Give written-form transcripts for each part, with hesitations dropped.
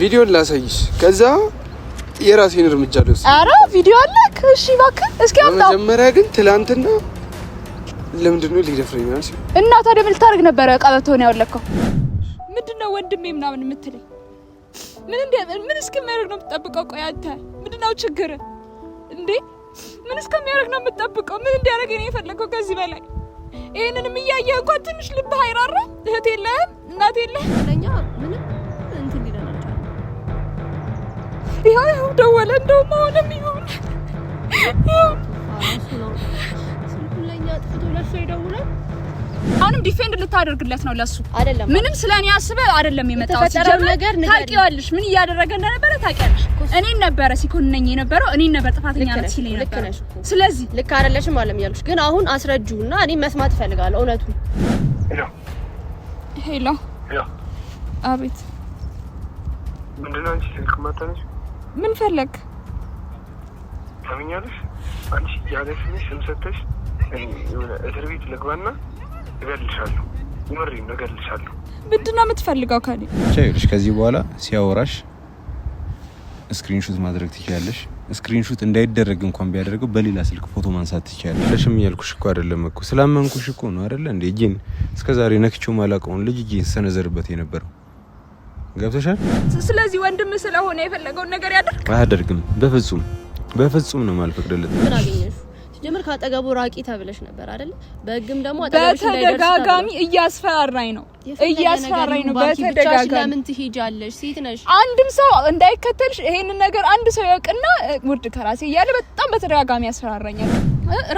ቪዲዮ ላሳይሽ ከዛ የራሴን እርምጃ ልወስድ። ኧረ ቪዲዮ አለክ? እሺ እባክህ እስኪ አምጣው። መጀመሪያ ግን ትላንትና ለምንድን ነው ሊደፍረኝ ማለት ነው? እና ታዲያ ምን ልታደርግ ነበረ? ቀበቶውን ያወለከው ምንድነው? ወንድሜ ምናምን የምትለኝ ምን እስከሚያደርግ ነው የምትጠብቀው? ቆይ አንተ ምንድነው ችግር እንዴ? ምን እስከሚያደርግ ነው የምትጠብቀው? ምን እንዲያደርግ ነው የፈለገው ከዚህ በላይ? ይሄንንም እያየህ እንኳን ትንሽ ልብህ አይራራ? እህት የለህም? እናት የለህም? ለኛ ምንም እንትን ሊደናቻ ይሄው ደወለ። እንደውም አሁንም ይሁን ለኛ ጥፍቶ ለሱ ይደውላል። አሁንም ዲፌንድ ልታደርግለት ነው ለሱ አይደለም። ምንም ስለኔ አስበህ አይደለም የመጣው። ነገር ታውቂዋለሽ፣ ምን እያደረገ እንደነበረ ታውቂያለሽ። እኔን ነበረ ሲኮንነኝ የነበረው፣ እኔን ነበር ጥፋተኛ ነኝ ሲለኝ ነበር። ስለዚህ ልክ አይደለሽም አለም ያሉሽ። ግን አሁን አስረጁና እኔ መስማት እፈልጋለሁ እውነቱን። ሄሎ ሄሎ። አቤት። ምንድነው አንቺ ስልክ ማታነሽ? ምን ፈለግ? ታምኛለሽ? አንቺ ያለሽኝ ስም ሰጥተሽ የሆነ እስር ቤት ልግባና እገልሻለሁ። ይመረኝ እገልሻለሁ። ምንድነው የምትፈልገው ከኔ? ቻይልሽ ከዚህ በኋላ ሲያወራሽ ስክሪንሾት ማድረግ ትችያለሽ። ስክሪንሾት እንዳይደረግ እንኳን ቢያደርገው በሌላ ስልክ ፎቶ ማንሳት ትችያለሽ። ለሽም ያልኩሽ እኮ አይደለም እኮ ስላመንኩሽ እኮ ነው አይደለ እንዴ? እጄን እስከዛሬ ነክቼው ማላውቀውን ልጅ እጄን ሰነዘርበት የነበረው ገብተሻል። ስለዚህ ወንድም ስለሆነ የፈለገውን ነገር ያደርግ አያደርግም። በፍጹም ነው ማልፈቅደለት። ምን አገኘሽ? ጀመር ካጠገቡ ራቂ ተብለሽ ነበር አይደል? በህግም ደግሞ አጠገብሽ እንዳይደርስ በተደጋጋሚ እያስፈራራኝ ነው። በተደጋጋሚ ለምን ትሄጃለሽ? ሴት ነሽ። አንድም ሰው እንዳይከተልሽ ይሄንን ነገር አንድ ሰው ያውቅና ውርድ ከራሴ እያለ በጣም በተደጋጋሚ ያስፈራራኛል።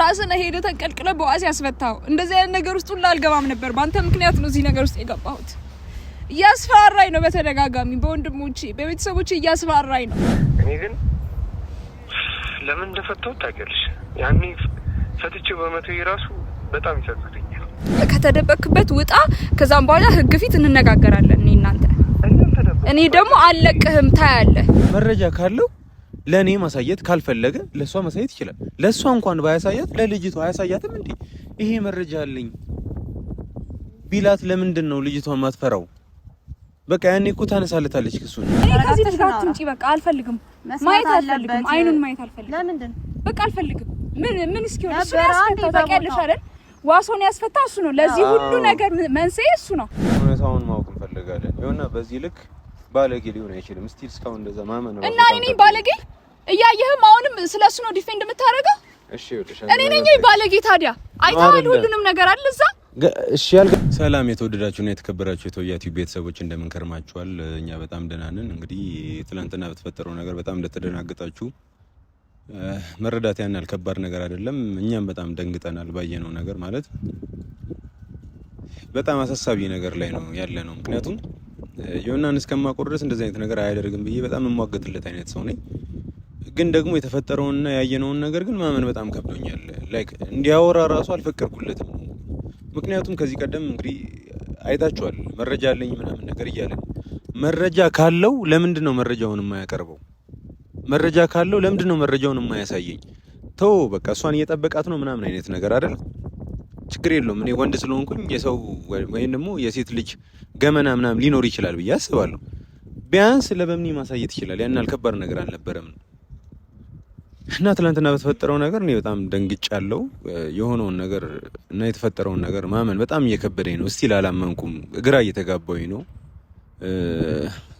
ራስን ሄደ ተንቀልቅለ በዋስ ያስፈታው። እንደዚህ አይነት ነገር ውስጥ ሁሉ አልገባም ነበር። ባንተ ምክንያት ነው እዚህ ነገር ውስጥ የገባሁት። እያስፈራራኝ ነው በተደጋጋሚ፣ በወንድሞቼ በቤተሰቦቼ እያስፈራራኝ ነው። እኔ ግን ለምን እንደፈታሁት ታውቂያለሽ? ያኔ ፈትቼው በመተው የራሱ በጣም ይሰጥልኛል። ከተደበክበት ውጣ። ከዛም በኋላ ህግ ፊት እንነጋገራለን እኔ እናንተ። እኔ ደግሞ አልለቅህም ታያለህ። መረጃ ካለው ለኔ ማሳየት ካልፈለገ ለሷ ማሳየት ይችላል። ለሷ እንኳን ባያሳያት ለልጅቷ አያሳያትም እንዴ? ይሄ መረጃ አለኝ ቢላት ለምንድን ነው ልጅቷ ማትፈራው? በቃ ያኔ እኮ ታነሳለታለች ክሱን። እኔ ከዚህ ልጅ ጋር አትምጪ። በቃ አልፈልግም፣ ማየት አልፈልግም፣ አይኑን ማየት አልፈልግም። ለምንድን በቃ አልፈልግም። ምን እስኪሆን እሱ ያስፈታው ታውቂያለሽ አይደል? ዋሶን ያስፈታው እሱ ነው። ለዚህ ሁሉ ነገር መንስኤ እሱ ነው። እውነታውን ማወቅ እንፈልጋለን። ይኸውና በዚህ ልክ ባለጌ ሊሆን አይችልም። እስቲ እስካሁን እንደዛ ማመን ነው። እና እኔ ባለጌ እያየህም አሁንም ስለሱ ነው ዲፌንድ የምታደርገው? እሺ ይኸውልሽ፣ እኔ ነኝ ባለጌ። ታዲያ አይተሃል ሁሉንም ነገር አይደል እዛ? እሺ ያልከ ሰላም የተወደዳችሁና የተከበራችሁ የቶያ ቲዩብ ቤተሰቦች እንደምን ከርማችኋል? እኛ በጣም ደህና ነን። እንግዲህ ትናንትና በተፈጠረው ነገር በጣም እንደተደናገጣችሁ መረዳት ያን ያህል ከባድ ነገር አይደለም። እኛም በጣም ደንግጠናል ባየነው ነገር። ማለት በጣም አሳሳቢ ነገር ላይ ነው ያለ ነው። ምክንያቱም ዮናን እስከማውቀው ድረስ እንደዚህ አይነት ነገር አያደርግም ብዬ በጣም የማገትለት አይነት ሰው ነኝ። ግን ደግሞ የተፈጠረውንና ያየነውን ነገር ግን ማመን በጣም ከብዶኛል። ላይክ እንዲያወራ ራሱ አልፈቀድኩለትም። ምክንያቱም ከዚህ ቀደም እንግዲህ አይታችኋል፣ መረጃ አለኝ ምናምን ነገር እያለ መረጃ ካለው ለምንድን ነው መረጃውን የማያቀርበው? መረጃ ካለው ለምንድን ነው መረጃውን የማያሳየኝ? ተው በቃ እሷን እየጠበቃት ነው ምናምን አይነት ነገር አይደል? ችግር የለውም። እኔ ወንድ ስለሆንኩኝ የሰው ወይም ደግሞ የሴት ልጅ ገመና ምናምን ሊኖር ይችላል ብዬ አስባለሁ። ቢያንስ ለበምኒ ማሳየት ይችላል። ያን አልከባድ ነገር አልነበረም። እና ትናንትና በተፈጠረው ነገር እኔ በጣም ደንግጫለሁ። የሆነውን ነገር እና የተፈጠረውን ነገር ማመን በጣም እየከበደኝ ነው። እስቲ አላመንኩም፣ ግራ እየተጋባሁኝ ነው።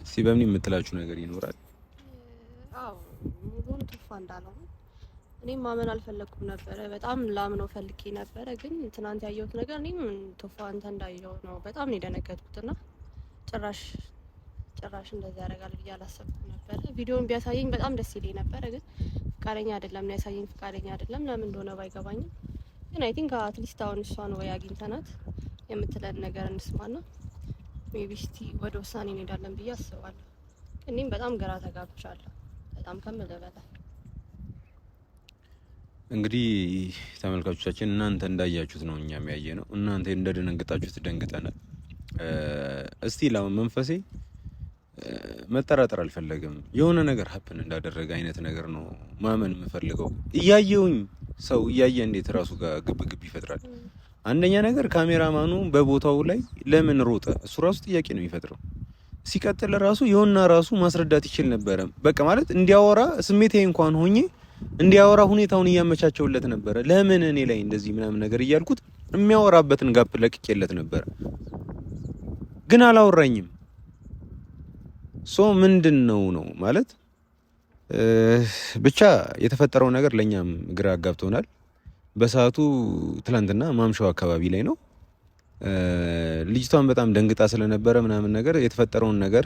እስቲ በምን የምትላችሁ ነገር ይኖራል? አዎ ሙሉን ቶፋ እንዳለው እኔም ማመን አልፈለኩም ነበረ። በጣም ላምነው ፈልጌ ነበረ። ግን ትናንት ያየሁት ነገር እኔም ቶፋ አንተ እንዳየው ነው። በጣም ነው የደነገጥኩትና ጭራሽ እንደዛ ያደርጋል ብዬ አላሰብኩም ነበረ። ቪዲዮውን ቢያሳየኝ በጣም ደስ ይለኝ ነበረ። ግን ፍቃደኛ አይደለም ነው ያሳየኝ። ፍቃደኛ አይደለም ለምን እንደሆነ ባይገባኝም፣ ግን አይ ቲንክ አትሊስት አሁን እሷን ወይ አግኝተናት የምትለን ነገር እንስማና ሜቢ እስቲ ወደ ውሳኔ እንሄዳለን ብዬ አስባለሁ። እኔም በጣም ግራ ተጋብቻለሁ፣ በጣም ከምልህ በላይ። እንግዲህ ተመልካቾቻችን እናንተ እንዳያችሁት ነው እኛም ያየነው። እናንተ እንደደነገጣችሁት ደንግጠናል። እስቲ ለምን መንፈሴ መጠራጠር አልፈለግም። የሆነ ነገር ሀፕን እንዳደረገ አይነት ነገር ነው ማመን የምፈልገው። እያየውኝ ሰው እያየ እንዴት ራሱ ጋር ግብ ይፈጥራል? አንደኛ ነገር ካሜራማኑ በቦታው ላይ ለምን ሮጠ? እሱ ራሱ ጥያቄ ነው የሚፈጥረው። ሲቀጥል ራሱ የሆነ ራሱ ማስረዳት ይችል ነበር። በቃ ማለት እንዲያወራ ስሜቴ እንኳን ሆኜ እንዲያወራ ሁኔታውን እያመቻቸውለት ነበር። ለምን እኔ ላይ እንደዚህ ምናምን ነገር እያልኩት የሚያወራበትን ጋፕ ለቅቄለት ነበር፣ ግን አላወራኝም። ምንድነው ነው ማለት ብቻ የተፈጠረው ነገር ለኛም ግራ አጋብቶናል። በሰዓቱ ትላንትና ማምሻው አካባቢ ላይ ነው። ልጅቷን በጣም ደንግጣ ስለነበረ ምናምን ነገር የተፈጠረውን ነገር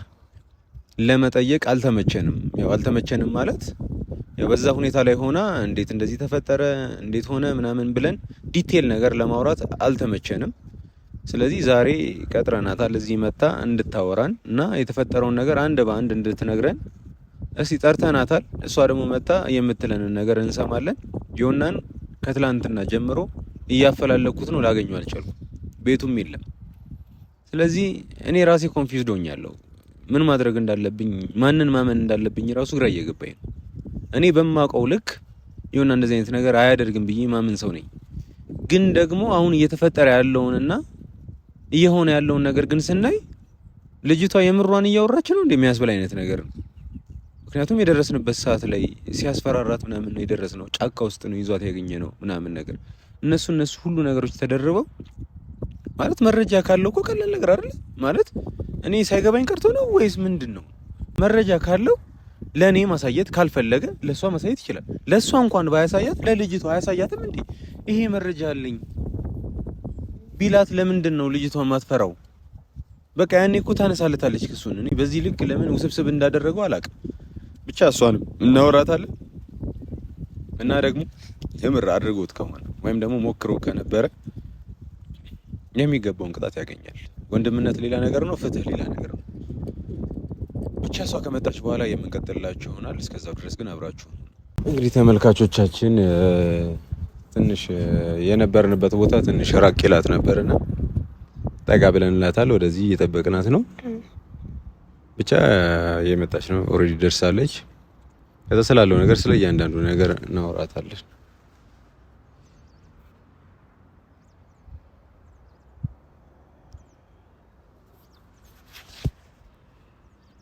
ለመጠየቅ አልተመቸንም። ያው አልተመቸንም ማለት ያው በዛ ሁኔታ ላይ ሆና እንዴት እንደዚህ ተፈጠረ እንዴት ሆነ ምናምን ብለን ዲቴል ነገር ለማውራት አልተመቸንም። ስለዚህ ዛሬ ቀጥረናታል እዚህ መጣ እንድታወራን እና የተፈጠረውን ነገር አንድ በአንድ እንድትነግረን እስቲ ጠርተናታል። እሷ ደግሞ መጣ የምትለንን ነገር እንሰማለን። ዮናን ከትላንትና ጀምሮ እያፈላለኩት ነው፣ ላገኘው አልቻልኩም፣ ቤቱም የለም። ስለዚህ እኔ ራሴ ኮንፊውዝድ ሆኛለሁ። ምን ማድረግ እንዳለብኝ ማንን ማመን እንዳለብኝ ራሱ ግራ እየገባኝ ነው። እኔ በማውቀው ልክ ዮና እንደዚህ አይነት ነገር አያደርግም ብዬ ማምን ሰው ነኝ። ግን ደግሞ አሁን እየተፈጠረ ያለውንና እየሆነ ያለውን ነገር ግን ስናይ ልጅቷ የምሯን እያወራች ነው እንደሚያስብል አይነት ነገር ነው። ምክንያቱም የደረስንበት ሰዓት ላይ ሲያስፈራራት ምናምን ነው የደረስነው። ጫካ ውስጥ ነው ይዟት ያገኘ ነው ምናምን ነገር እነሱ ሁሉ ነገሮች ተደርበው ማለት መረጃ ካለው እኮ ቀላል ነገር አይደል ማለት እኔ ሳይገባኝ ቀርቶ ነው ወይስ ምንድነው? መረጃ ካለው ለኔ ማሳየት ካልፈለገ ለሷ ማሳየት ይችላል። ለሷ እንኳን ባያሳያት ለልጅቷ አያሳያትም እንዴ? ይሄ መረጃ አለኝ ቢላት ለምንድን ነው ልጅቷ ማትፈራው? በቃ ያኔ እኮ ታነሳለታለች ክሱን። እኔ በዚህ ልክ ለምን ውስብስብ እንዳደረገው አላውቅም። ብቻ እሷንም እናወራታለን እና ደግሞ የምር አድርጎት ከሆነ ወይም ደግሞ ሞክሮ ከነበረ የሚገባውን ቅጣት ያገኛል። ወንድምነት ሌላ ነገር ነው፣ ፍትህ ሌላ ነገር ነው። ብቻ እሷ ከመጣች በኋላ የምንቀጥልላችሁ ይሆናል። እስከዛው ድረስ ግን አብራችሁ እንግዲህ ተመልካቾቻችን ትንሽ የነበርንበት ቦታ ትንሽ ራቅ ይላት ነበርና ጠጋ ብለንላታል። ወደዚህ እየጠበቅናት ነው። ብቻ የመጣች ነው፣ ኦሬዲ ደርሳለች። ከዛ ስላለው ነገር ስለ እያንዳንዱ ነገር እናወራታለን።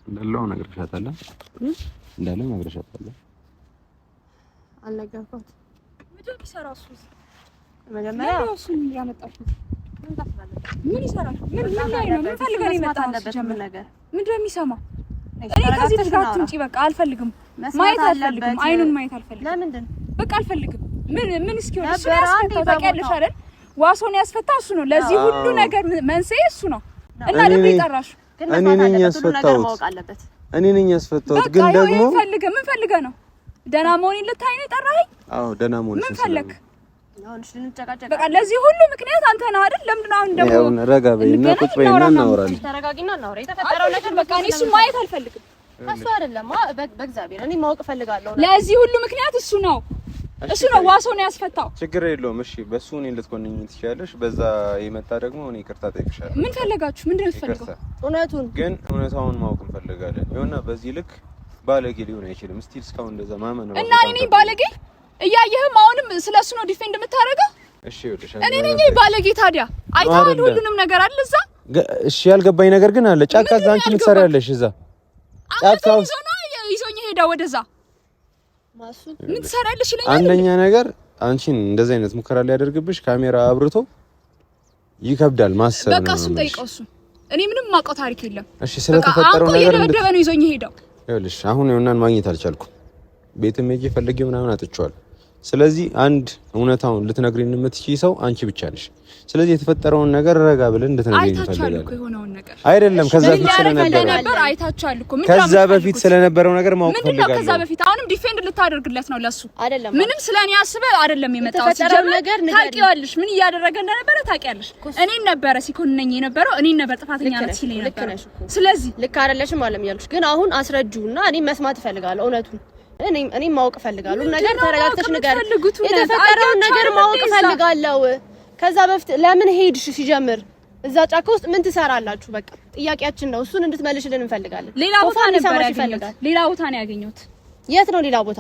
እንዳለው ነግሬሻታለሁ እንዳለው ነግሬሻታለሁ። አልነገርኳት ምንድን ይሰራል እሱ? መጀመሪያ እሱን ያመጣችው ምን ይሰራል? ምን ላይ ነው? ምን ፈልገህ ነው የመጣው? ምንድን ነው የሚሰማው? እኔ ከዚህ ልጅ ጋር አትምጪ፣ በቃ አልፈልግም፣ ማየት አልፈልግም፣ አይኑን ማየት አልፈልግም። ለምንድን? በቃ አልፈልግም። ምን እስኪሆን እሱ ያስፈታው ታውቂያለሽ አይደል? ዋሶን ያስፈታው እሱ ነው። ለዚህ ሁሉ ነገር መንስኤ እሱ ነው። እና ለምን ይጠራሽ? እኔ ነኝ ያስፈታሁት። እኔ ነኝ ያስፈታሁት። ግን ደግሞ ምን ፈልገህ ነው? ደህና መሆኔን ልታይ ነው የጠራኸኝ? አዎ ደህና መሆኔን ምን ፈለክ? በቃ ለዚህ ሁሉ ምክንያት አንተ ነህ አይደል? ለምን አሁን ደግሞ ያው ረጋ በይና ቁጭ በይና እናወራለን። ተረጋጊና እናወራ። የተፈጠረው ነገር በቃ እኔ እሱ ማየት አልፈልግም። እሱ አይደለም በእግዚአብሔር እኔ ማወቅ ፈልጋለሁ። ለዚህ ሁሉ ምክንያት እሱ ነው። እሱ ነው ዋሶን ያስፈታው። ችግር የለውም። እሺ በሱ እኔ ልትኮንኝ ትችያለሽ። በዛ የመጣ ደግሞ እኔ ይቅርታ ጠይቅሻለሁ። ምን ፈለጋችሁ? ምንድን ነው የምትፈልገው? እውነቱን ግን እውነታውን ማወቅ እንፈልጋለን። ይኸውና በዚህ ልክ ባለጌ ሊሆን አይችልም። እስቲ እስካሁን እንደዛ ማመን ነው። እና እኔ ባለጌ እያየህም አሁንም ስለሱ ነው ዲፌንድ የምታደርገው? እሺ ይኸውልሽ እኔ ነኝ ባለጌ። ታዲያ አይተሃል ሁሉንም ነገር አይደል? እዛ እሺ ያልገባኝ ነገር ግን አለ። ጫካ እዛ አንቺ ምን ትሰሪያለሽ? እዛ ጫካ ይዞኝ ሄዳ ወደዛ ማሱ ምን ትሰሪያለሽ ይለኛል። አንደኛ ነገር አንቺን እንደዚህ አይነት ሙከራ ሊያደርግብሽ ካሜራ አብርቶ ይከብዳል ማሰብ ነው። በቃ እሱን ጠይቀው። እሱ እኔ ምንም ማውቀው ታሪክ የለም። እሺ ስለተፈጠረው ነገር እንደደበደበ ነው ይዞኝ ሄዳው። ይኸውልሽ አሁን ዮናን ማግኘት አልቻልኩም። ቤትም ሄጄ ፈልጌው ምናምን አጥቼዋለሁ። ስለዚህ አንድ እውነታውን ልትነግሪኝ የምትችይ ሰው አንቺ ብቻ ነሽ። ስለዚህ የተፈጠረውን ነገር ረጋ ብለን እንድትነግሪኝ እንፈልጋለን። አይደለም ከዛ በፊት ስለነበረ አይታችኋል እኮ ከዛ በፊት ስለነበረው ነገር ማወቅ ፈልጋለሁ። ከዛ በፊት አሁንም ዲፌንድ ልታደርግለት ነው ለሱ አይደለም። ምንም ስለኔ አስበህ አይደለም የመጣው። ነገር ታውቂዋለሽ፣ ምን እያደረገ እንደነበረ ታውቂያለሽ። እኔን ነበረ ሲኮንነኝ የነበረው፣ እኔን ነበር ጥፋተኛ ነኝ ሲለኝ ነበር። ስለዚህ ልክ አይደለሽም አለም ያሉሽ። ግን አሁን አስረጁና እኔ መስማት እፈልጋለሁ እውነቱን። እኔ ማወቅ እፈልጋለሁ። ነገር ተረጋግተሽ ነገር የተፈጠረውን ነገር ማወቅ እፈልጋለሁ። ከዛ በፊት ለምን ሄድሽ? ሲጀምር እዛ ጫካ ውስጥ ምን ትሰራላችሁ? በቃ ጥያቄያችን ነው። እሱን እንድትመልሽልን እንፈልጋለን። ሌላ ቦታ ነበር ያገኘሁት። ሌላ ቦታ ነው ያገኘሁት። የት ነው ሌላ ቦታ?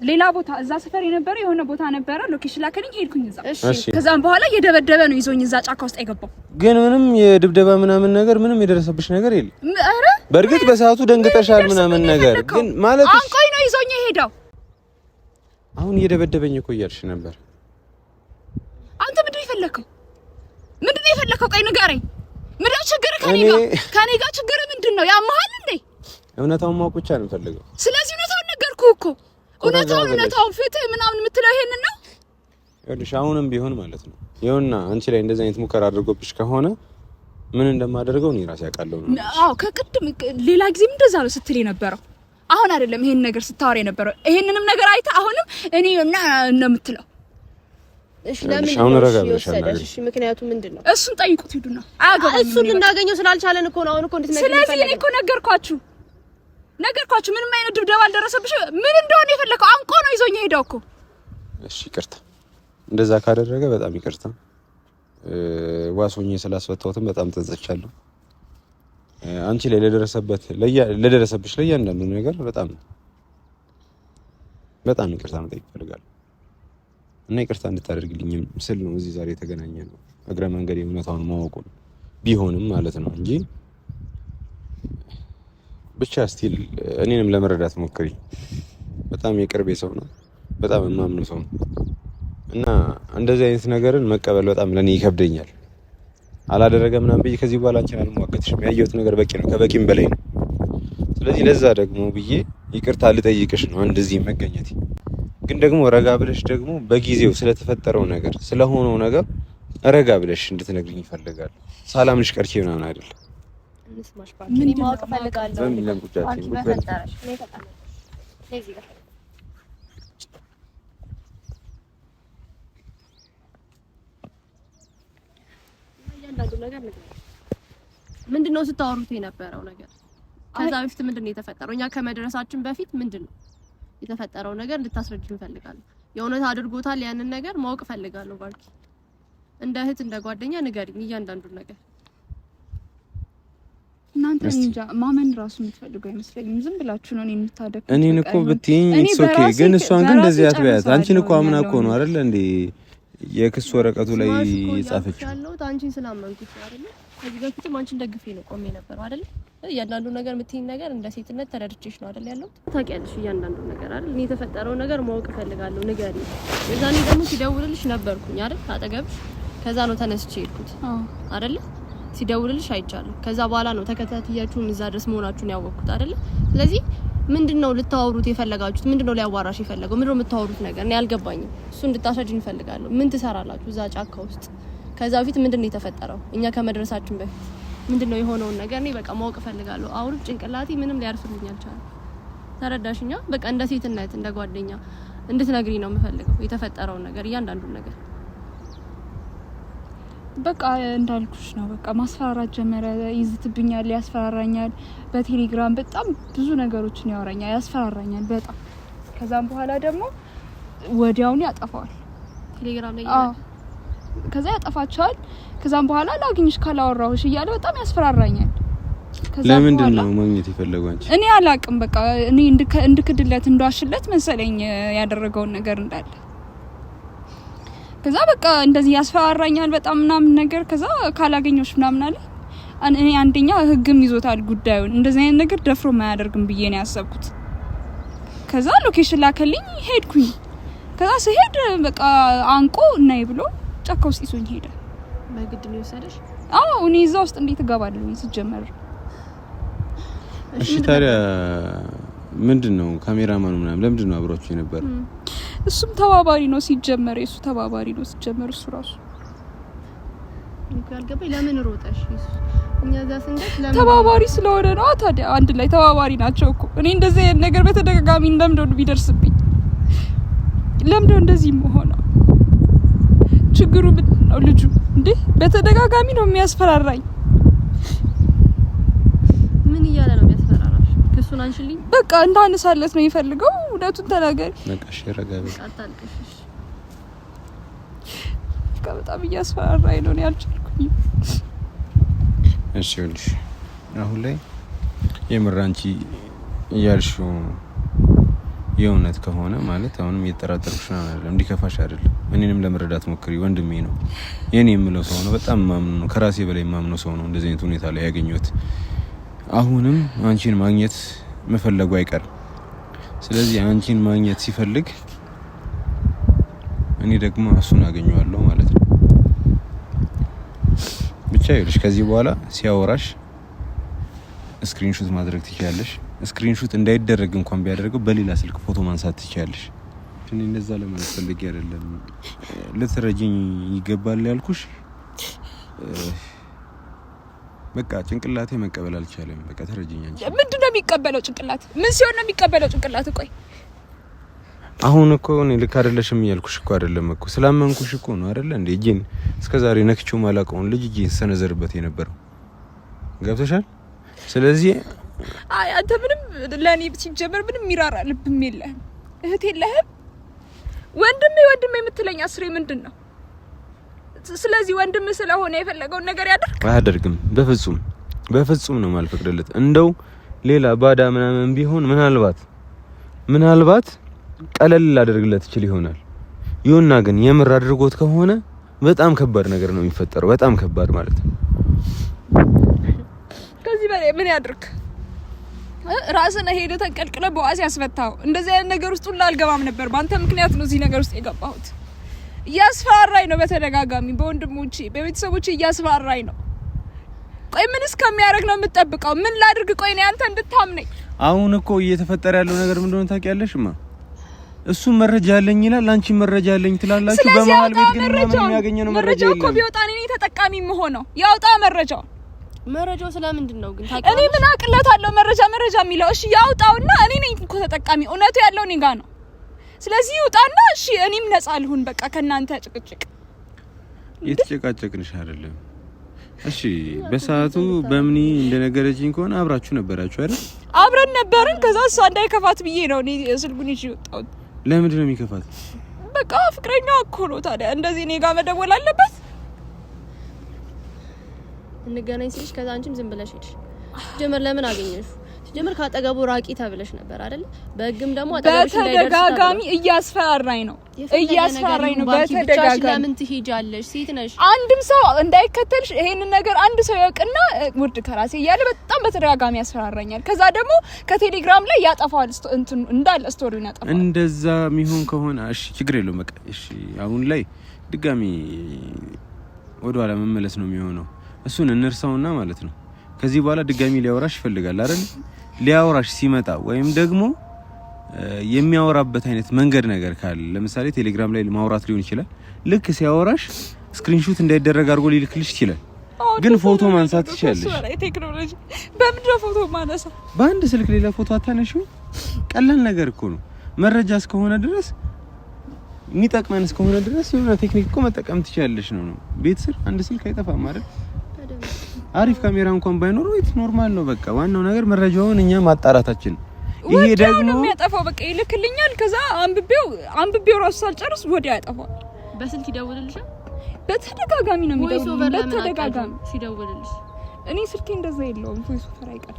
ሌላ ቦታ እዛ ሰፈር የነበረ የሆነ ቦታ ነበረ ሎኬሽን ላከልኝ ሄድኩኝ እዛ ከዛም በኋላ የደበደበ ነው ይዞኝ እዛ ጫካ ውስጥ አይገባው ግን ምንም የድብደባ ምናምን ነገር ምንም የደረሰብሽ ነገር የለም አረ በርግጥ በሰዓቱ ደንግጠሻል ምናምን ነገር ግን ማለት አንቆይ ነው ይዞኝ ሄዳው አሁን እየደበደበኝ እኮ እያልሽ ነበር አንተ ምንድነው የፈለከው ቆይ ንገረኝ ምንድነው ችግር ከኔ ጋር ችግር ምንድነው ያማሃል እንዴ እውነታውን ማወቅ ብቻ ነው ፈልገው ስለዚህ እውነታውን ነገርኩህ እኮ እውነታውን ፍትህ ምናምን የምትለው ይሄን ነው ይኸውልሽ አሁንም ቢሆን ማለት ነው ይኸውና አንቺ ላይ እንደዚህ አይነት ሙከራ አድርጎብሽ ከሆነ ምን እንደማደርገው እኔ ራሴ አውቃለሁ ነው አዎ ከቅድም ሌላ ጊዜም እንደዛ ነው ስትል የነበረው አሁን አይደለም ይሄን ነገር ስታወር የነበረው ይሄንንም ነገር አይታ አሁንም እኔ እና እንደምትለው እሺ ለምን ይወሰደሽ እሺ ምክንያቱ ምንድነው እሱን ጠይቁት ሂዱና አያገባም እሱን ልናገኘው ስላልቻለን እኮ ነው አሁን እኮ እንድትነግሪኝ ስለዚህ እኔ እኮ ነገርኳችሁ ምንም አይነት ድብደባ አልደረሰብሽ ምን እንደሆነ የፈለከው አንቆ ነው ይዞኝ ሄዳው እኮ እሺ ይቅርታ እንደዛ ካደረገ በጣም ይቅርታ ዋሶኝ ስላስወጣሁትም በጣም ተጸጽቻለሁ አንቺ ላይ ለደረሰብሽ ለእያንዳንዱ ነገር በጣም ይቅርታ መጠየቅ እፈልጋለሁ እና ይቅርታ እንድታደርግልኝም ስል ነው እዚህ ዛሬ የተገናኘነው እግረ መንገድ እውነታውን ማወቁ ቢሆንም ማለት ነው እንጂ ብቻ ስቲል እኔንም ለመረዳት ሞክሪ በጣም የቅርቤ ሰው ነው በጣም የማምነው ሰው ነው እና እንደዚህ አይነት ነገርን መቀበል በጣም ለኔ ይከብደኛል አላደረገም ምናምን ብዬ ከዚህ በኋላ አንቺን አልሟገትሽም ያየሁት ነገር በቂ ነው ከበቂም በላይ ነው ስለዚህ ለዛ ደግሞ ብዬ ይቅርታ ልጠይቅሽ ነው እንደዚህ መገኘት ግን ደግሞ ረጋ ብለሽ ደግሞ በጊዜው ስለተፈጠረው ነገር ስለሆነው ነገር ረጋ ብለሽ እንድትነግሪኝ ይፈልጋል ሰላምሽ ቀርቼ ምናምን አይደለም እንስማሽ ባንቺ ማወቅ ፈልጋለሁ ለምን ቁጫችን በፈጠረሽ ነው ተጣለ ለዚህ ጋር ያንዳንዱ ነገር ምንድነው ስታወሩት የነበረው ነገር ከዛ በፊት ምንድነው የተፈጠረው እኛ ከመድረሳችን በፊት ምንድነው የተፈጠረው ነገር እንድታስረጅኝ ፈልጋለሁ የእውነት አድርጎታል ያንን ነገር ማወቅ ፈልጋለሁ ባርኪ እንደ እህት እንደ ጓደኛ ንገሪኝ እያንዳንዱ ነገር እናንተ እንጃ ማመን ራሱ የምትፈልጉ አይመስለኝም ዝም ብላችሁ ነው እኔን የምታደርጉት እኔን እኮ ብትይኝ ኢትስ ኦኬ ግን እሷን ግን እንደዚህ አትበያት አንቺን እኮ አምና እኮ ነው አይደል እንዴ የክስ ወረቀቱ ላይ ጻፈችው ያለው አንቺን ስላመንኩት አይደል ከዚህ በፊትም አንቺን ደግፌ ነው ቆሜ ነበር አይደል እያንዳንዱ ነገር የምትይኝ ነገር እንደ ሴትነት ተረድቼሽ ነው አይደል ያለው ታውቂያለሽ እያንዳንዱ ነገር አይደል እኔ የተፈጠረው ነገር ማወቅ ፈልጋለሁ ንገሪኝ የዛኔ ደግሞ ሲደውልልሽ ነበርኩኝ አይደል አጠገብሽ ከዛ ነው ተነስቼ ሄድኩት አይደል ሲደውልልሽ አይቻለሁ ከዛ በኋላ ነው ተከታትያችሁም እዛ ድረስ መሆናችሁን ያወቅኩት አይደል ስለዚህ ምንድነው ልታወሩት የፈለጋችሁት ምንድነው ሊያዋራሽ የፈለገው ምንድነው የምታወሩት ነገር እኔ አልገባኝም እሱ እንድታስረጅኝ እፈልጋለሁ ምን ትሰራላችሁ እዛ ጫካ ውስጥ ከዛ በፊት ምንድነው የተፈጠረው እኛ ከመድረሳችን በፊት ምንድነው የሆነውን ነገር እኔ በቃ ማወቅ ፈልጋለሁ አሁን ጭንቅላቴ ምንም ሊያርፍልኝ አልቻለም ተረዳሽኛ በቃ እንደ ሴትነት እንደ ጓደኛ እንድትነግሪ ነው የምፈልገው የተፈጠረውን ነገር እያንዳንዱን ነገር በቃ እንዳልኩሽ ነው በቃ ማስፈራራት ጀመረ ይዝትብኛል ያስፈራራኛል በቴሌግራም በጣም ብዙ ነገሮችን ያወራኛል ያስፈራራኛል በጣም ከዛም በኋላ ደግሞ ወዲያውኑ ያጠፋዋል ቴሌግራም ላይ ከዛ ያጠፋቻል ከዛም በኋላ ላግኝሽ ካላወራሁሽ እያለ በጣም ያስፈራራኛል ለምንድን ነው ማግኘት የፈለገው አንቺ እኔ አላቅም በቃ እኔ እንድክድለት እንደዋሽለት መሰለኝ ያደረገውን ነገር እንዳለ ከዛ በቃ እንደዚህ ያስፈራራኛል በጣም ምናምን ነገር ከዛ ካላገኘሽ ምናምን አለ እኔ አንደኛ ህግም ይዞታል ጉዳዩን እንደዚህ አይነት ነገር ደፍሮ ማያደርግም ብዬ ነው ያሰብኩት ከዛ ሎኬሽን ላከልኝ ሄድኩኝ ከዛ ሲሄድ በቃ አንቆ እናይ ብሎ ጫካ ውስጥ ይዞኝ ሄደ በግድ ነው የወሰደሽ አዎ እኔ እዛ ውስጥ እንዴት እገባለሁ ሲጀመር እሺ ታዲያ ምንድነው ካሜራማኑ ምናምን ለምንድነው አብሮቹ የነበረ እሱም ተባባሪ ነው ሲጀመር እሱ ተባባሪ ነው ሲጀመር እሱ ራሱ ካልገባኝ ለምን ሮጠሽ እኛ እዛ ስንደት ለምን ተባባሪ ስለሆነ ነው ታዲያ አንድ ላይ ተባባሪ ናቸው እኮ እኔ እንደዚህ አይነት ነገር በተደጋጋሚ እንደምደው ቢደርስብኝ ለምንድነው እንደዚህ መሆነው ችግሩ ምንድነው ልጁ እንዴ በተደጋጋሚ ነው የሚያስፈራራኝ ምን እያለ ነው የሚያስፈራራሽ ክሱን አንሽልኝ በቃ እንዳነሳለት ነው ይፈልገው እውነቱን ተናገሪ ነቃሽ ረጋቢ አታልቅሽ በጣም እያስፈራራኝ ነው ያልቻልኩኝ እሺ ወልሽ አሁን ላይ የምራንቺ ያልሽው የእውነት ከሆነ ማለት አሁንም እየተጠራጠርኩሽ ነው አይደለም፣ እንዲከፋሽ አይደለም። እኔንም ለመረዳት ሞክሪ። ወንድሜ ነው፣ የኔ የምለው ሰው ነው፣ በጣም ማምኑ ነው፣ ከራሴ በላይ ማምኑ ሰው ነው። እንደዚህ አይነት ሁኔታ ላይ ያገኘሁት አሁንም አንቺን ማግኘት መፈለጉ አይቀርም። ስለዚህ አንቺን ማግኘት ሲፈልግ እኔ ደግሞ እሱን አገኘዋለሁ ማለት ነው። ብቻ ይኸውልሽ ከዚህ በኋላ ሲያወራሽ ስክሪንሾት ማድረግ ትችያለሽ። ስክሪንሾት እንዳይደረግ እንኳን ቢያደርገው በሌላ ስልክ ፎቶ ማንሳት ትችያለሽ። እኔ እንደዛ ለማለት ፈልጌ አይደለም፣ ልትረጂኝ ይገባል ያልኩሽ። በቃ ጭንቅላቴ መቀበል አልቻለም። በቃ ተረጂኝ አንቺ። ምንድነው የሚቀበለው ጭንቅላት? ምን ሲሆን ነው የሚቀበለው ጭንቅላት? ቆይ አሁን እኮ እኔ ልክ አይደለሽም እያልኩሽ እኮ አይደለም እኮ ስላመንኩሽ እኮ ነው አይደለ እንዴ? እጄን እስከዛሬ ነክቼው ማላውቀውን ልጅ እጄን ሰነዘርበት የነበረው ገብቶሻል? ስለዚህ አይ አንተ ምንም ለኔ ሲጀመር ምንም ሚራራ ልብም የለህም፣ እህት የለህም። ወንድሜ የምትለኝ አስሬ ምንድነው? ስለዚህ ወንድም ስለሆነ የፈለገውን ነገር አያደርግም። በፍጹም ነው ማልፈቅድለት። እንደው ሌላ ባዳ ምናምን ቢሆን ምናልባት ቀለል ላደርግለት ይችል ይሆናል። ይሁንና ግን የምር አድርጎት ከሆነ በጣም ከባድ ነገር ነው የሚፈጠረው። በጣም ከባድ ማለት ነው። ከዚህ በላይ ምን ያድርግ? ራስን ሄደ ተንቀልቅለ በዋስ ያስፈታው። እንደዚህ አይነት ነገር ውስጥ ሁሉ አልገባም ነበር። በአንተ ምክንያት ነው እዚህ ነገር ውስጥ የገባሁት። እያስፈራራኝ ነው በተደጋጋሚ፣ በወንድሞቼ በቤተሰቦቼ እያስፈራራኝ ነው። ቆይ ምን እስከሚያደርግ ነው የምትጠብቀው? ምን ላድርግ? ቆይ ነው አንተ እንድታምነኝ። አሁን እኮ እየተፈጠረ ያለው ነገር ምንድነው ታውቂያለሽማ? እሱ መረጃ አለኝ ይላል፣ አንቺ መረጃ አለኝ ትላላችሁ። በመሃል ቤት ግን ምን የሚያገኘው መረጃ የለም። እኮ ቢወጣ እኔ ተጠቃሚ የምሆነው ያውጣ መረጃው ስለምንድን ነው ግን ታውቂያለሽ? እኔ ምን አቅለታለሁ? መረጃ የሚለው እሺ ያውጣውና እኔ ነኝ እኮ ተጠቃሚ። እውነቱ ያለው እኔ ጋር ነው። ስለዚህ ይውጣና እሺ እኔም ነፃ ልሁን። በቃ ከናንተ ጭቅጭቅ የተጨቃጨቅንሽ አይደለም። እሺ በሰዓቱ በምኒ እንደነገረችኝ ከሆነ አብራችሁ ነበራችሁ አይደል? አብረን ነበርን። ከዛ እሷ እንዳይከፋት ብዬ ነው እኔ ስልኩን ይዤ ወጣሁት። ለምንድን ነው የሚከፋት? በቃ ፍቅረኛዋ እኮ ነው። ታዲያ እንደዚህ እኔ ጋር መደወል አለበት? እንገናኝ ሲልሽ ከዛ አንቺም ዝም ብለሽ ሄድሽ። ጀመር ለምን አገኘሽ? ጀመር ካጠገቡ ራቂ ተብለሽ ነበር አይደል? በእግም ደግሞ አጠገብሽ እንዳይደርስ በተደጋጋሚ እያስፈራራኝ ነው። በተደጋጋሚ ለምን ትሄጃለሽ? ሴት ነሽ። አንድም ሰው እንዳይከተልሽ ይሄንን ነገር አንድ ሰው ያውቅና ውርድ ከራሴ እያለ በጣም በተደጋጋሚ ያስፈራራኛል። ከዛ ደግሞ ከቴሌግራም ላይ ያጠፋዋል፣ እንትን እንዳለ ስቶሪውን ያጠፋዋል። እንደዛ የሚሆን ከሆነ እሺ ችግር የለውም በቃ እሺ። አሁን ላይ ድጋሚ ወደ ኋላ መመለስ ነው የሚሆነው። እሱን እንርሳውና ማለት ነው። ከዚህ በኋላ ድጋሚ ሊያወራሽ ይፈልጋል አይደል? ሊያወራሽ ሲመጣ ወይም ደግሞ የሚያወራበት አይነት መንገድ ነገር ካለ ለምሳሌ ቴሌግራም ላይ ማውራት ሊሆን ይችላል። ልክ ሲያወራሽ ስክሪንሾት እንዳይደረግ አድርጎ ሊልክልሽ ይችላል። ግን ፎቶ ማንሳት ትችያለሽ። ቴክኖሎጂ በምንድነው ፎቶ ማነሳ? በአንድ ስልክ ሌላ ፎቶ አታነሺው? ቀላል ነገር እኮ ነው። መረጃ እስከሆነ ድረስ የሚጠቅመን እስከሆነ ድረስ የሆነ ቴክኒክ እኮ መጠቀም ትችያለሽ ነው። ቤት ስር አንድ ስልክ አይጠፋም አይደል? አሪፍ ካሜራ እንኳን ባይኖረው ኢት ኖርማል ነው። በቃ ዋናው ነገር መረጃውን እኛ ማጣራታችን። ይሄ ደግሞ የሚያጠፋው በቃ ይልክልኛል። ከዛ አንብቤው ራሱ ሳልጨርስ ወዲያ ያጠፋል። በስልክ ይደውልልሻል። በተደጋጋሚ ነው የሚደውልልኝ። በተደጋጋሚ ሲደውልልሽ እኔ ስልኬ እንደዛ የለውም። ቮይስ ኦቨር አይቀር።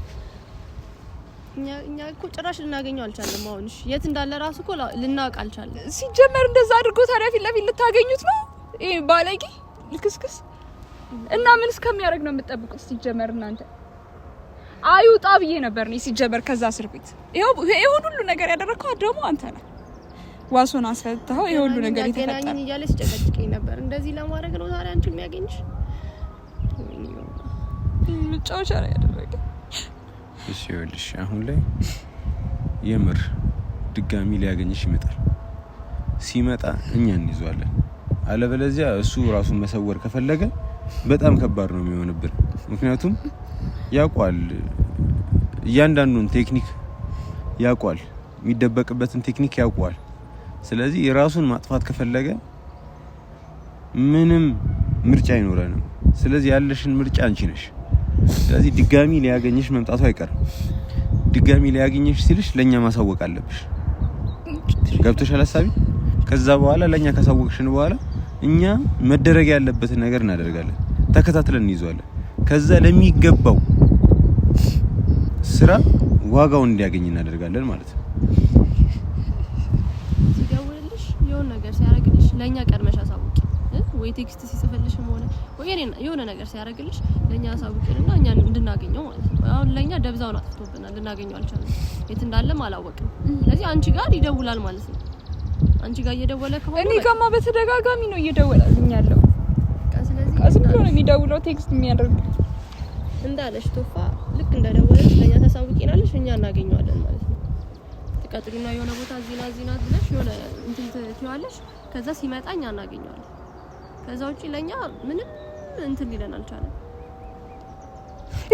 እኛ እኮ ጭራሽ ልናገኘው አልቻለም። አሁን እሺ የት እንዳለ ራሱ እኮ ልናውቅ አልቻለም። ሲጀመር እንደዛ አድርጎ ታዲያ ፊት ለፊት ልታገኙት ነው? ይሄ ባለጌ ልክስክስ እና ምን እስከሚያደርግ ነው የምትጠብቁት? ሲጀመር እናንተ አይውጣ ብዬ ነበር እኔ ሲጀመር ከዛ እስር ቤት። ይሄው ሁሉ ነገር ያደረከው ደግሞ አንተ ነህ። ዋሶን አስፈታው። ይሄ ሁሉ ነገር ይተፈታል እያለ ሲጨቀጭቀኝ ነበር። እንደዚህ ለማድረግ ነው ታዲያ አንቺ የሚያገኝሽ? ምጫወቻ ላይ ያደረገ። እሺ ይኸውልሽ አሁን ላይ የምር ድጋሚ ሊያገኝሽ ይመጣል። ሲመጣ እኛ እንይዟለን። አለበለዚያ እሱ ራሱን መሰወር ከፈለገ በጣም ከባድ ነው የሚሆንብን። ምክንያቱም ያውቃል፣ እያንዳንዱን ቴክኒክ ያውቃል፣ የሚደበቅበትን ቴክኒክ ያውቃል። ስለዚህ የራሱን ማጥፋት ከፈለገ ምንም ምርጫ አይኖረንም። ስለዚህ ያለሽን ምርጫ አንቺ ነሽ። ስለዚህ ድጋሚ ሊያገኝሽ መምጣቱ አይቀርም። ድጋሚ ሊያገኝሽ ሲልሽ ለኛ ማሳወቅ አለብሽ። ገብቶሻል ሐሳቢ? ከዛ በኋላ ለኛ ካሳወቅሽን በኋላ እኛ መደረግ ያለበትን ነገር እናደርጋለን። ተከታትለን እንይዟለን። ከዛ ለሚገባው ስራ ዋጋውን እንዲያገኝ እናደርጋለን ማለት ነው። የሆነ ነገር ሲያደርግልሽ ለኛ ቀድመሽ አሳውቂ ወይ ቴክስት ሲጽፍልሽም ሆነ ወይ የሆነ ነገር ሲያደርግልሽ ለኛ አሳውቂና እኛ እንድናገኘው ማለት ነው። አሁን ለኛ ደብዛውን አጥፍቶብናል፣ ልናገኘው አልቻለም፣ የት እንዳለም አላወቅም። ስለዚህ አንቺ ጋር ይደውላል ማለት ነው። አንቺ ጋር እየደወለ ከሆነ እኔ ጋማ በተደጋጋሚ ነው እየደወለልኝ ያለው። ስለዚህ አዝም ብሎ ነው የሚደውለው ቴክስት የሚያደርግ እንዳለሽ ቶፋ ልክ እንደደወለሽ ለኛ ታሳውቂናለሽ፣ እኛ እናገኘዋለን ማለት ነው። ትቀጥሪና የሆነ ቦታ ዚና ብለሽ የሆነ እንትን ትይዋለሽ፣ ከዛ ሲመጣ እኛ እናገኘዋለን። ከዛ ውጪ ለኛ ምንም እንትን ሊለን አልቻለም።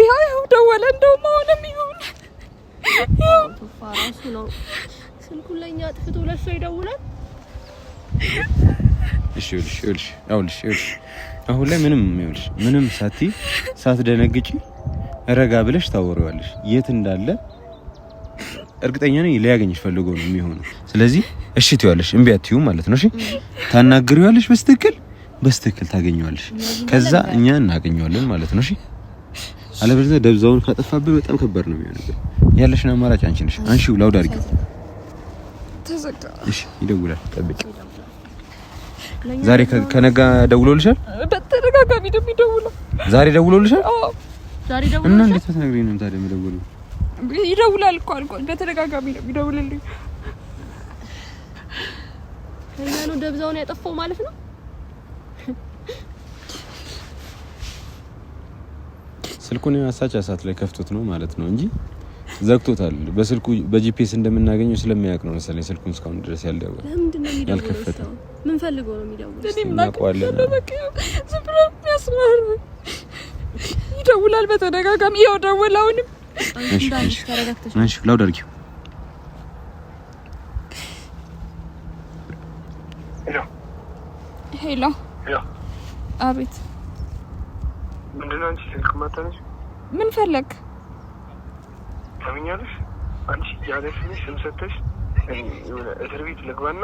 ያው ደወለ እንደውም አሁንም ይሁን ያው ቶፋ ራሱ ነው ስልኩን ለኛ አጥፍቶ ለሱ ይደውላል። እሺ አሁን ላይ ምንም ሳትደነግጪ ረጋ ብለሽ ታወሪዋለሽ። የት እንዳለ እርግጠኛ ነኝ ሊያገኝሽ ፈልጎ ነው የሚሆነው። ስለዚህ እሺ ትይዋለሽ፣ እምቢ አትይው ማለት ነው። እሺ ታናግሪዋለሽ፣ በስትክክል ታገኘዋለሽ። ከዛ እኛ እናገኘዋለን ማለት ነው። እሺ አለበለዚያ ደብዛውን ካጠፋብህ በጣም ከባድ ነው የሚሆነው። ያለሽን አማራጭ አንቺ ነሽ። አንሺው ላውድ አድርጊው። ተዘጋ። እሺ ይደውላል፣ ጠብቂ። ዛሬ ከነጋ ደውሎልሻል? በተደጋጋሚ ነው የሚደውለው። ዛሬ ደውሎልሻል? አዎ ዛሬ ደውሎልሻል። እና እንዴት ተነግሪኝ ነው ታዲያ የሚደውለው? ይደውላል እኮ አልኳት። በተደጋጋሚ ነው የሚደውልልኝ። ከዛ ነው ደብዛውን ያጠፋው ማለት ነው። ስልኩን ያሳቻሳት ላይ ከፍቶት ነው ማለት ነው እንጂ ዘግቶታል። በስልኩ በጂፒኤስ እንደምናገኘው ስለሚያውቅ ነው መሰለኝ ስልኩን እስካሁን ድረስ ያልደወለው። ለምንድን ነው የሚደውለው? ምን ፈልጎ ነው የሚደውለው? ይደውላል በተደጋጋሚ። ያው ደውላውንም እሺ ላውድ አድርጊው። ሄሎ አቤት። ምንድን ነው አንቺ ስልክ ማታነሽ? ምን ፈለግ? ታምኛለሽ? አንቺ ያለ ስምሽ ስም ሰጥተሽ የሆነ እስር ቤት ልግባና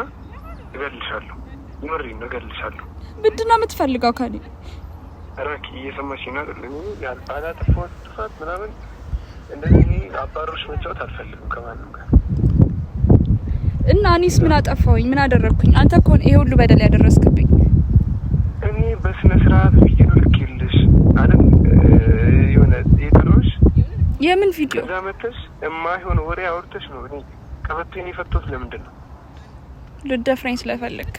እገልሻለሁ። ይመሪኝ እገልሻለሁ። ምንድን ነው የምትፈልገው ከኔ? ራኪ እየሰማሽኝ ነው አይደል? እኔ ያላጠፋሁት ጥፋት ምናምን እንደዚህ አባሮሽ መጫወት አልፈልግም ከማንም ጋር። እና እኔስ ምን አጠፋሁኝ? ምን አደረግኩኝ? አንተ እኮ ይሄ ሁሉ በደል ያደረስክብኝ። እኔ በስነ ስርዓት ቪዲዮ ልኬልሽ አይደል? የሆነ የጠሮሽ የምን ቪዲዮ? ከዛ መተሽ የማይሆን ወሬ አውርተሽ ነው። እኔ ቀበቴን የፈቶት ለምንድን ነው? ልደፍረኝ ስለፈለግ።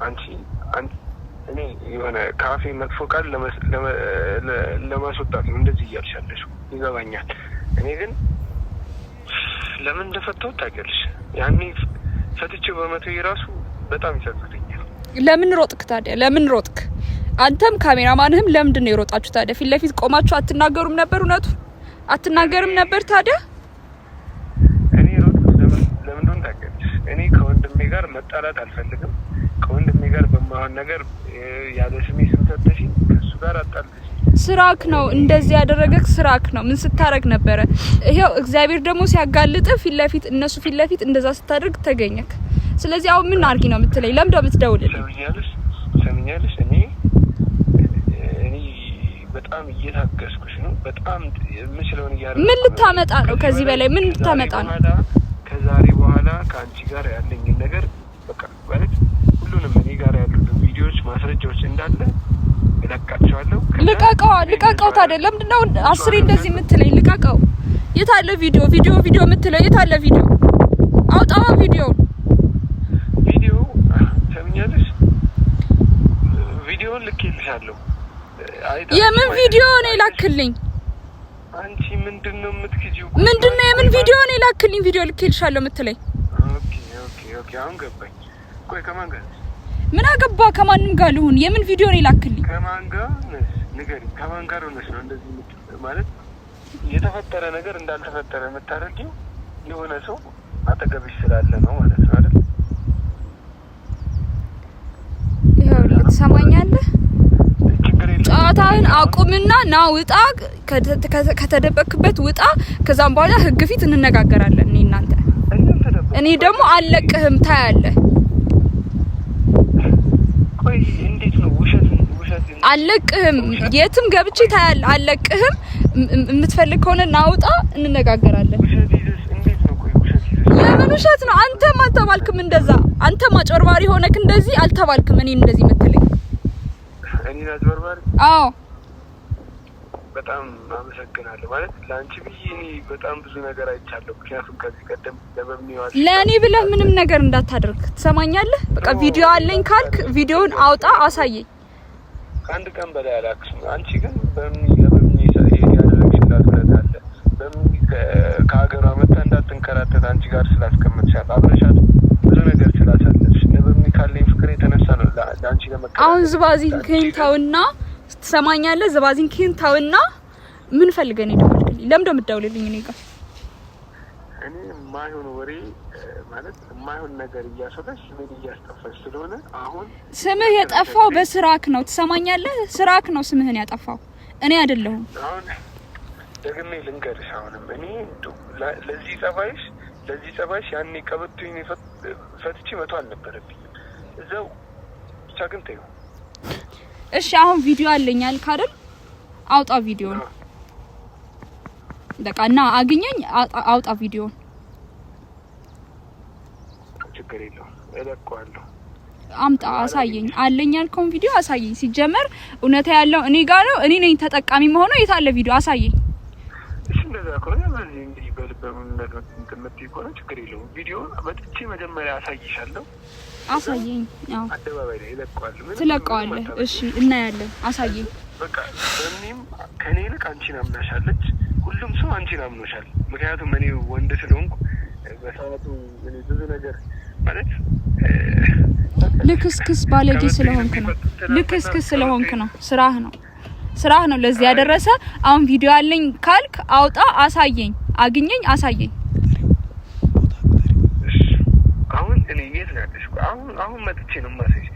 አንቺ እኔ የሆነ ካፌ መጥፎ ቃል ለማስወጣት ነው እንደዚህ እያልሻለሽ፣ ይገባኛል። እኔ ግን ለምን እንደፈተው ታውቂያለሽ? ያኔ ፈትቼው በመተው የራሱ በጣም ይሰግደኛል። ለምን ሮጥክ ታዲያ? ለምን ሮጥክ? አንተም ካሜራማንህም ለምንድን ነው የሮጣችሁ ታዲያ? ፊት ለፊት ቆማችሁ አትናገሩም ነበር? እውነቱ አትናገርም ነበር ታዲያ? እኔ ሮጥኩት ለምን እንደሆነ ታውቂያለሽ? እኔ ከወንድሜ ጋር መጣላት አልፈልግም። ከወንድሜ ጋር በማይሆን ነገር ያለ ስሜ ስም ሰጥተሽ ከእሱ ጋር አጣልተሽ ስራክ ነው እንደዚህ ያደረገክ ስራክ ነው። ምን ስታረግ ነበረ? ይሄው እግዚአብሔር ደግሞ ሲያጋልጥ ፊት ለፊት እነሱ ፊት ለፊት እንደዛ ስታደርግ ተገኘክ። ስለዚህ አሁን ምን አርጊ ነው የምትለኝ? ለምን ደው የምትደውልልኝ? ሰምኛለሽ? እኔ በጣም እየታገስኩሽ ነው። በጣም የምችለውን እያደረኩ። ምን ልታመጣ ነው? ከዚህ በላይ ምን ልታመጣ ነው? ከዛሬ በኋላ ከአንቺ ጋር ያለኝን ነገር በቃ ማለት ሁሉንም እኔ ጋር ያሉት ቪዲዮዎች፣ ማስረጃዎች እንዳለ እለቃቸዋለሁ። ልቀቀው ታዲያ። ለምንድን ነው አስሬ እንደዚህ የምትለኝ? ልቀቀው። የት አለ ቪዲዮ የምትለው? የት አለ ቪዲዮ? አውጣዋ ቪዲዮ ሰምኛለሽ? ቪዲዮውን ልኬልሻለሁ። የምን ቪዲዮ ነው የላክልኝ? አንቺ ምንድነው የምትክጂው? ምንድነው የምን ቪዲዮ ነው የላክልኝ? ቪዲዮ ልኬልሻለሁ የምትለኝ? ኦኬ አሁን ገባኝ። ቆይ ከማን ጋር? ምን አገባ? ከማንም ጋር ልሁን። የምን ቪዲዮ ነው የላክልኝ? ከማን ጋር ነሽ? ንገሪኝ። ከማን ጋር ሆነሽ ነው እንደዚህ ማለት የተፈጠረ ነገር እንዳልተፈጠረ የምታደርጊው? የሆነ ሰው አጠገብሽ ስላለ ነው ማለት ነው አይደል? ይኸውልህ ትሰማኛለህ? ጨዋታህን አቁምና ና ውጣ፣ ከተደበክበት ውጣ። ከዛም በኋላ ህግ ፊት እንነጋገራለን እኔ እናንተ። እኔ ደግሞ አልለቅህም፣ ታያለህ። ቆይ እንዴት ነው ውሸት? አልለቅህም፣ የትም ገብቼ ታያለህ። አልለቅህም። የምትፈልግ ከሆነ ና ውጣ፣ እንነጋገራለን። ውሸት ይዘሽ እንዴት ነው? ቆይ ውሸት ይዘሽ የምን ውሸት ነው? አንተም አልተባልክም እንደዛ። አንተም አጭበርባሪ ሆነክ እንደዚህ አልተባልክም። እኔ እንደዚህ የምትለኝ እኔ አጭበርባሪ? አዎ በጣም አመሰግናለሁ። ማለት ለአንቺ ብዬ እኔ በጣም ብዙ ነገር አይቻለሁ። ምክንያቱም ከዚህ ቀደም ለመምኒዋል ለእኔ ብለህ ምንም ነገር እንዳታደርግ ትሰማኛለህ? በቃ ቪዲዮ አለኝ ካልክ ቪዲዮውን አውጣ አሳየኝ። ከአንድ ቀን በላይ አላክሽም። አንቺ ግን ለመምኒ ያደረግሽላት ውለታ አለ። በምኒ ከሀገሯ መጣ እንዳትንከራተት አንቺ ጋር ስላስቀመጥሻት አብረሻት ብዙ ነገር ስላሳለፍሽ ለመምኒ ካለኝ ፍቅር የተነሳ ነው ለአንቺ ለመከራተት። አሁን ዝባዚንክህን ተውና ትሰማኛለህ? ዝባዚንክህን ተውና ምን ፈልገህ ነው የደወልክልኝ? ለምን እንደምትደውልልኝ እኔ ጋር? እኔ የማይሆን ወሬ ማለት የማይሆን ነገር እያሰራሽ ምን እያስጠፋሽ ስለሆነ አሁን ስምህ የጠፋው በስራክ ነው። ትሰማኛለህ? ስራክ ነው ስምህን ያጠፋው፣ እኔ አይደለሁም። አሁን ደግሜ ልንገርሽ፣ አሁንም እኔ ለዚህ ጸባይሽ ያኔ ቀበቶኝ ፈትቼ መቶ አልነበረብኝም እዛው ብቻ። ግን ተይው እሺ። አሁን ቪዲዮ አለኝ አልክ አይደል? አውጣ ቪዲዮን በቃ እና አግኘኝ፣ አውጣ ቪዲዮን። ችግር የለውም እለቀዋለሁ። አምጣ፣ አሳየኝ። አለኝ ያልከውን ቪዲዮ አሳየኝ። ሲጀመር እውነታ ያለው እኔ ጋር ነው። እኔ ነኝ ተጠቃሚ መሆነው። የት አለ ቪዲዮ? አሳየኝ። እሺ እንደዛ ከሆነ በዚህ እንግዲህ በልበምነት እንትመት ከሆነ ችግር የለውም። ቪዲዮ በጥቼ መጀመሪያ አሳይሻለሁ። አሳየኝ። አዎ አደባባይ ላይ እለቀዋለሁ። ትለቀዋለህ? እሺ እናያለን። አሳየኝ። በቃ በእኔም ከኔ ይልቅ አንቺን አምናሻለች። ሁሉም ሰው አንቺን አምኖሻል። ምክንያቱም እኔ ወንድ ስለሆንኩ በሰዓቱ እኔ ብዙ ነገር ማለት ልክስክስ ባለጌ ስለሆንክ ነው። ልክስክስ ስለሆንክ ነው። ስራህ ነው ለዚህ ያደረሰ። አሁን ቪዲዮ አለኝ ካልክ አውጣ፣ አሳየኝ። አግኘኝ፣ አሳየኝ። አሁን እኔ የት ነው ያለሽ? አሁን መጥቼ ነው የማሳይሽ።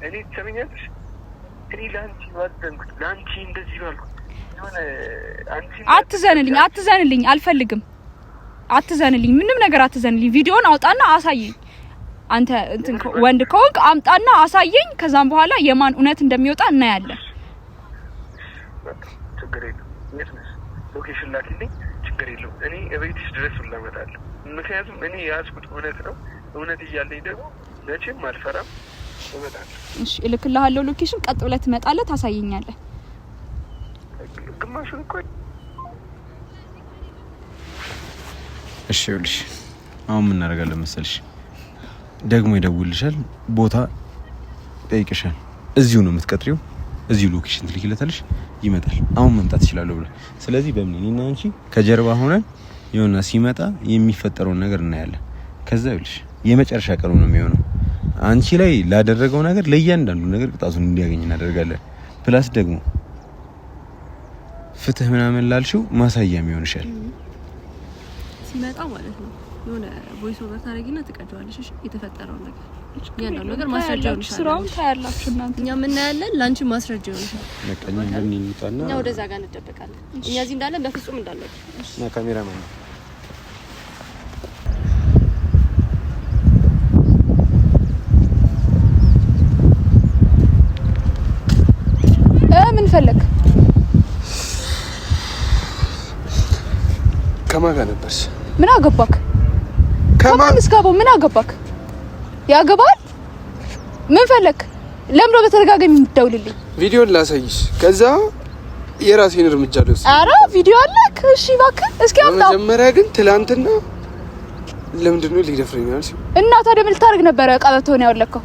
እኔ ትሰሚኛለሽ? እኔ ለአንቺ ባዘንኩት ለአንቺ እንደዚህ ባልኩት የሆነ አንቺ አትዘንልኝ፣ አልፈልግም። አትዘንልኝ፣ ምንም ነገር አትዘንልኝ። ቪዲዮውን አውጣና አሳየኝ። አንተ እንትን ወንድ ከሆንክ አምጣና አሳየኝ። ከዛም በኋላ የማን እውነት እንደሚወጣ እናያለን። ችግር የለውም። የት ነሽ? ሎኬሽን ላኪልኝ። ችግር የለውም። እኔ እቤትሽ ድረስ እመጣለሁ። ምክንያቱም እኔ የያዝኩት እውነት ነው። እውነት እያለኝ ደግሞ መቼም አልፈራም። እመጣለሁ። እሺ እልክልሃለሁ ሎኬሽን። ቀጥ ብለህ ትመጣለህ፣ ታሳየኛለህ። ግማሹን እኮ እሺ ይኸውልሽ፣ አሁን ምን እናደርጋለን መሰልሽ? ደግሞ ይደውልልሻል፣ ቦታ ጠይቅሻል። እዚሁ ነው የምትቀጥሪው፣ እዚሁ ሎኬሽን ትልኪለታለሽ፣ ይመጣል። አሁን መምጣት ይችላልው ብለ። ስለዚህ በምን እኔና አንቺ ከጀርባ ሆነን የሆነ ሲመጣ የሚፈጠረውን ነገር እናያለን። ከዛ ይኸውልሽ የመጨረሻ ቀኑ ነው የሚሆነው። አንቺ ላይ ላደረገው ነገር ለእያንዳንዱ ነገር ቅጣቱን እንዲያገኝ እናደርጋለን። ፕላስ ደግሞ ፍትህ ምናምን ላልሽው ማሳያም ይሆንሻል ሲመጣ ማለት ነው። የሆነ ቮይስ ኦቨር ታረጊና ትቀጃዋለሽ። እሺ የተፈጠረው ነገር ያንዳንዱ ነገር ማስረጃ ይሆንሻል። ስራውን ታያላችሁ እናንተ። እኛ ምን እናያለን? ላንቺ ማስረጃ ይሆንሻል። መቀኛ ምን ይንጣና እኛ ወደዛ ጋር እንደበቃለን። እኛ እዚህ እንዳለን በፍጹም እንዳለን እና ካሜራማን ምን ፈለክ? ከማን ጋር ነበርሽ? ምን አገባክ? ከማን እስካቦ ምን አገባክ? ያገባል? ምን ፈለክ? ለምን በተደጋጋሚ የምትደውልልኝ? ቪዲዮን ላሳይሽ፣ ከዛ የራሴን እርምጃ ልወስድ። አረ ቪዲዮ አለክ? እሺ እባክህ እስኪ አምጣው። መጀመሪያ ግን ትላንትና ለምንድን ነው ሊደፍረኝ አልሽ? እና ታዲያ ምን ልታደርግ ነበረ? ቀበቶ ነው ያወለከው?